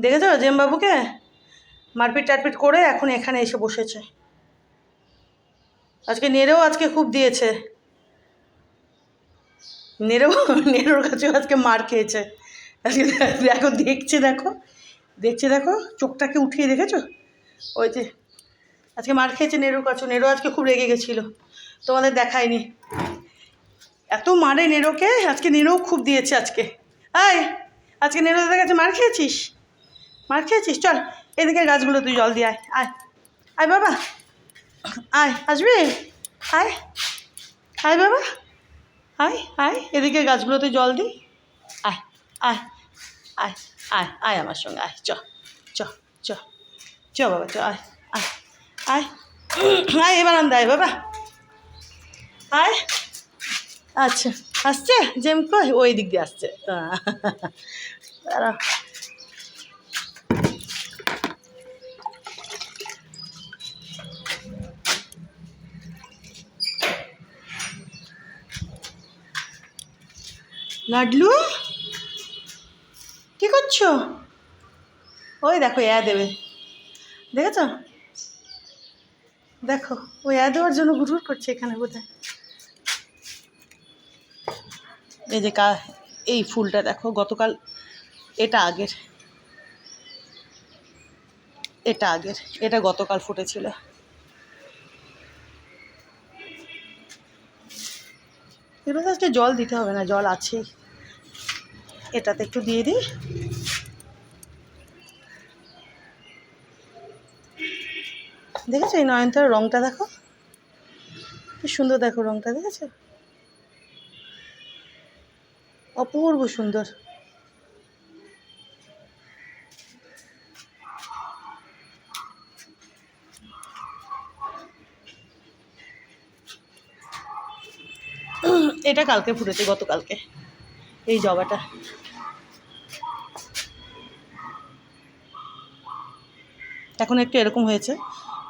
দেখেছো জেমবাবুকে মারপিট টারপিট করে এখন এখানে এসে বসেছে। আজকে নেড়েও আজকে খুব দিয়েছে, নেড়োর কাছেও আজকে মার খেয়েছে আজকে। দেখো দেখছে চোখটাকে উঠিয়ে দেখেছো? ওই যে আজকে মার খেয়েছে নেড়োর কাছে। নেড়ো আজকে খুব রেগে গেছিলো, তোমাদের দেখায়নি। এত মারে নেড়োকে, আজকে নেড়োও খুব দিয়েছে আজকে। আজকে নেড়ো দাদার কাছে মার খেয়েছিস? চল এদিকে গাছগুলো তুই জল দিয়ে আয় আয় বাবা, আসবি? আয় বাবা, এদিকে গাছগুলোতে জল দিই। আয় আয় আয় আয় আয় আমার সঙ্গে আয়, চ চ চ চ বাবা, চ আয় আয় আয় আয় এবার আয় বাবা, আয়। আচ্ছা আসছে জেম, কই ওই দিক দিয়ে আসছে। লাডলু কী করছো? ওই দেখো দেবে, দেখেছো? দেখো ওই দেওয়ার জন্য ঘুরঘুর করছে এখানে বোধহয়। এই যে এই ফুলটা দেখো, গতকাল এটা আগের, এটা গতকাল ফুটেছিল। এগুলো আজকে জল দিতে হবে না, জল আছেই। এটাতে একটু দিয়ে দিই। দেখেছো এই নয়নতারার রঙটা দেখো কি সুন্দর, দেখো রঙটা দেখেছো? অপূর্ব সুন্দর। এটা কালকে ফুটেছে, গতকালকে এই জবাটা। এখন একটু এরকম হয়েছে,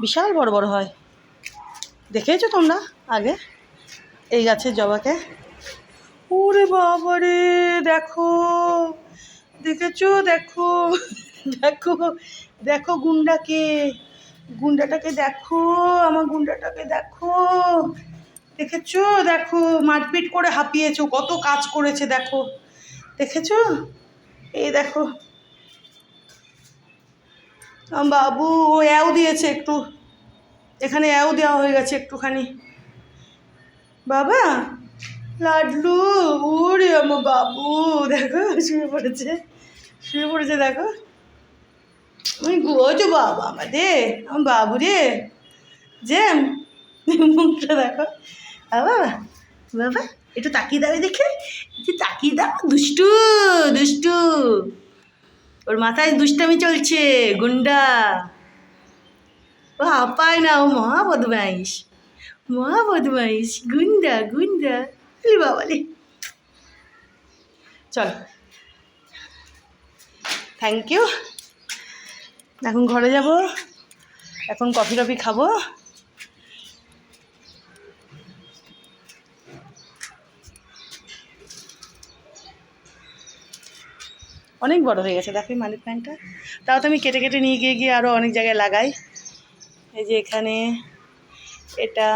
বিশাল বড় বড় হয়। দেখেছো তোমরা আগে এই গাছের জবাকে? ওরে বাবারে, দেখো দেখেছো? দেখো দেখো দেখো গুন্ডাটাকে দেখো, আমার গুন্ডাটাকে দেখো। দেখেছো? দেখো মারপিট করে হাঁপিয়েছো, কত কাজ করেছে দেখো, দেখেছো? এই দেখো বাবু, ও দিয়েছে একটু, এখানে দেওয়া হয়ে গেছে একটুখানি। বাবা লাডলু, ওরে আমার বাবু, দেখো শুয়ে পড়েছে দেখো। ওই গোজ বাবা আমাদের, আমার বাবু রে জেম, মুখটা দেখো। বাবা বাবা একটু তাকিয়ে দাও, দেখে তাকিয়ে দাও। দুষ্টু ওর মাথায় দুষ্টামি চলছে, গুন্ডা। ও হাঁপায় না, ও মহা বদমাইশ, গুন্ডা বাবালে। চল থ্যাংক ইউ। এখন ঘরে যাব, এখন কফি টফি খাবো। অনেক বড় হয়ে গেছে দেখো মানি প্ল্যান্টটা। তাও তো আমি কেটে নিয়ে গিয়ে আরও অনেক জায়গায় লাগাই। এই যে এখানে এটা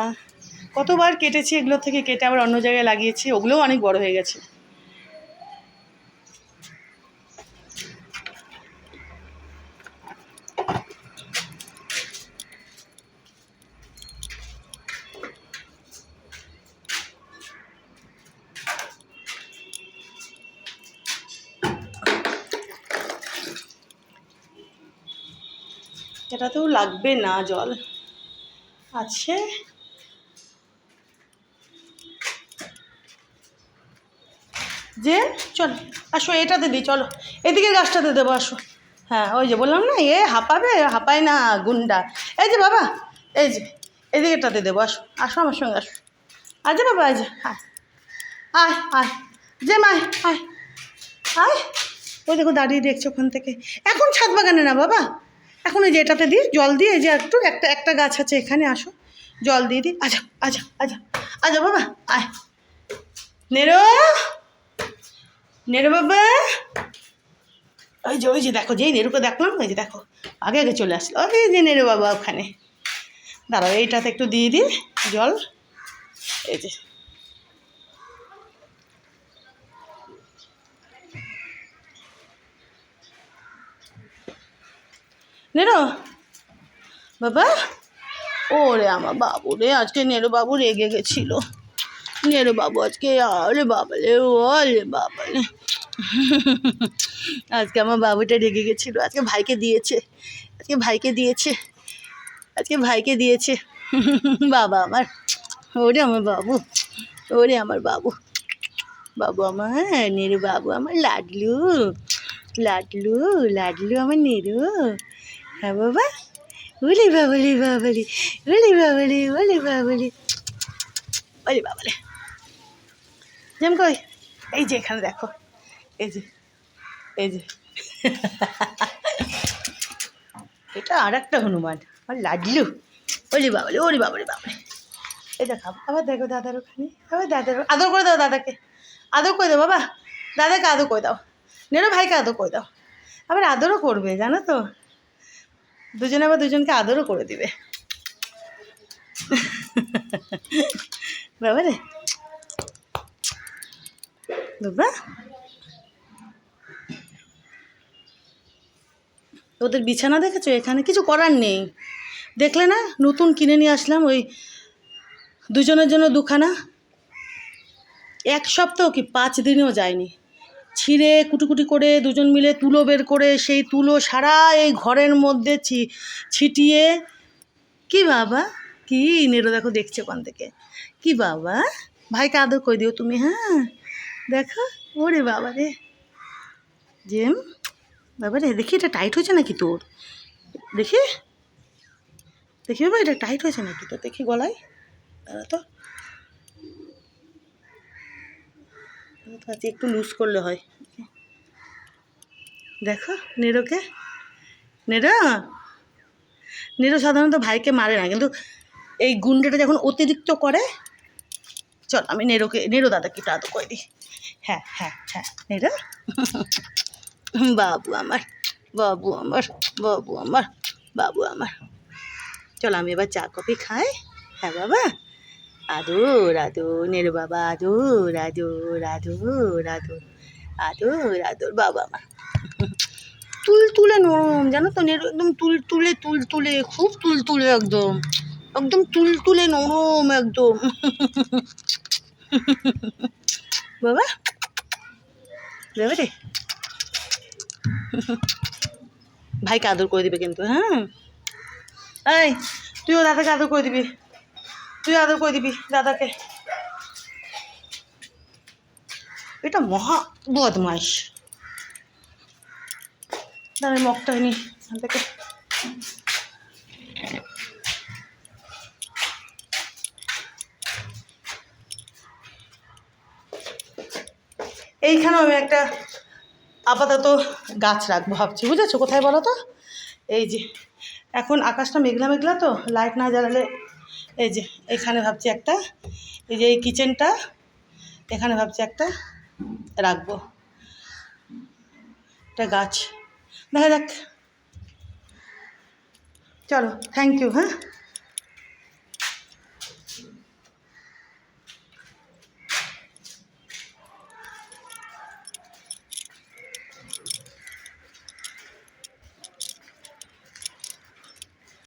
কতবার কেটেছি, এগুলো থেকে কেটে আবার অন্য জায়গায় লাগিয়েছি, ওগুলোও অনেক বড় হয়ে গেছে। এটাতেও লাগবে না জল, আছে। যে চল আসো, এটাতে দিই, চলো এদিকে গাছটাতে দেবো, আসো। হ্যাঁ ওই যে বললাম না, হাঁপায় না গুন্ডা। এই যে বাবা, এই যে এদিকেটাতে দেবো, আসো আমার সঙ্গে আসো। আচ্ছা বাবা, আয় আয় যে আয়। ওই দেখো দাঁড়িয়ে দেখছো ওখান থেকে। এখন ছাদ বাগানে না বাবা, এখন ওই যে এটাতে দিই জল দিয়ে, যে একটু একটা গাছ আছে এখানে, আসো জল দিয়ে দিই। আচ্ছা বাবা, আয় নেড়ো বাবা, ওই যে দেখো, যেই নেরুকে দেখলাম, ওই যে দেখো আগে আগে চলে আসলো। ওই যে নেরু বাবা ওখানে। দাঁড়াও, এইটাতে একটু দিয়ে দিই জল। এই যে নেরো বাবা, ওরে আমার বাবু রে, আজকে নেরু বাবু রেগে গেছিল। নেরু বাবু আজকে, আরে বাবালে, ওরে বাবালে, আজকে আমার বাবুটা রেগে গেছিল। আজকে ভাইকে দিয়েছে, আজকে ভাইকে দিয়েছে, আজকে ভাইকে দিয়েছে। বাবা আমার, ওরে আমার বাবু, ওরে আমার বাবু, বাবু আমার, নেরু বাবু আমার লাডলু, লাডলু, লাডলু আমার নেরু। হ্যাঁ বাবা, ওলে বাবলি বাবলি, ওলে বাবলি, ওলে বাবলি, ওলে বাবলে। যেমন কই, এই যে এখানে দেখো, এই যে, এই যে, এটা আর একটা হনুমান আমার লাডলু। ওরে বাবলে, ওরে বাবরে বাবরে। এই দেখো, আবার দেখো দাদার ওখানে, আবার দাদার আদর করে দাও, দাদাকে আদর করে দাও বাবা, দাদাকে আদর করে দাও, নেরো ভাইকে আদর করে দাও। আবার আদরও করবে জানো তো, দুজনে আবার দুজনকে আদরও করে দিবে। বাবা রে বাবা, ওদের বিছানা দেখেছো? এখানে কিছু করার নেই, দেখলে না, নতুন কিনে নিয়ে আসলাম। ওই দুজনের জন্য দুখানা, 1 সপ্তাহ কি 5 দিনেও যায়নি। ছিঁড়ে কুটি করে দুজন মিলে তুলো বের করে, সেই তুলো সারা এই ঘরের মধ্যে ছিটিয়ে। কি বাবা, কি নেরো দেখো দেখছে ওখান থেকে। কি বাবা, ভাইকে আদর করে দিও তুমি। হ্যাঁ দেখো, ওরে বাবা রে জেম, বাবা রে, দেখি এটা টাইট হয়েছে নাকি তোর, দেখি দেখি বাবা, এটা টাইট হয়েছে নাকি তোর, দেখি গলায়, দাঁড়া তো, একটু লুজ করলে হয়। দেখো নেরোকে, নেরো, নেরো সাধারণত ভাইকে মারে না, কিন্তু এই গুন্ডাটা যখন অতিরিক্ত করে, চল আমি নেরো দাদাকে একটু আদর করে দিই। হ্যাঁ হ্যাঁ হ্যাঁ, নেরো, বাবু আমার, বাবু আমার, বাবু আমার, বাবু আমার। চল আমি এবার চা কফি খাই। হ্যাঁ বাবা, আদর আদর নেরো বাবা, আদর আদর আদর আদর আদর আদর, বাবা আমার তুলে নরম জানো তো নেরো, একদম তুলে খুব তুলে, একদম একদম তুলে নরম একদম। বাবা, বাবা রে, ভাইকে আদর করে দিবে কিন্তু। হ্যাঁ এই, তুইও দাদাকে আদর করে দিবি, তুই আদর করে দিবি দাদাকে। এটা মহা বদমাইশ। দাঁড়া মগটা নি এখান থেকে। এইখানেও আমি একটা আপাতত গাছ রাখবো ভাবছি, বুঝেছো কোথায় বলো তো? এই যে এখন আকাশটা মেঘলা মেঘলা তো, লাইট না জ্বালালে, এই যে এখানে ভাবছি একটা, এই যে এই কিচেনটা, এখানে ভাবছি একটা রাখবো, একটা গাছ, দেখা যাক। চলো, থ্যাংক ইউ। হ্যাঁ।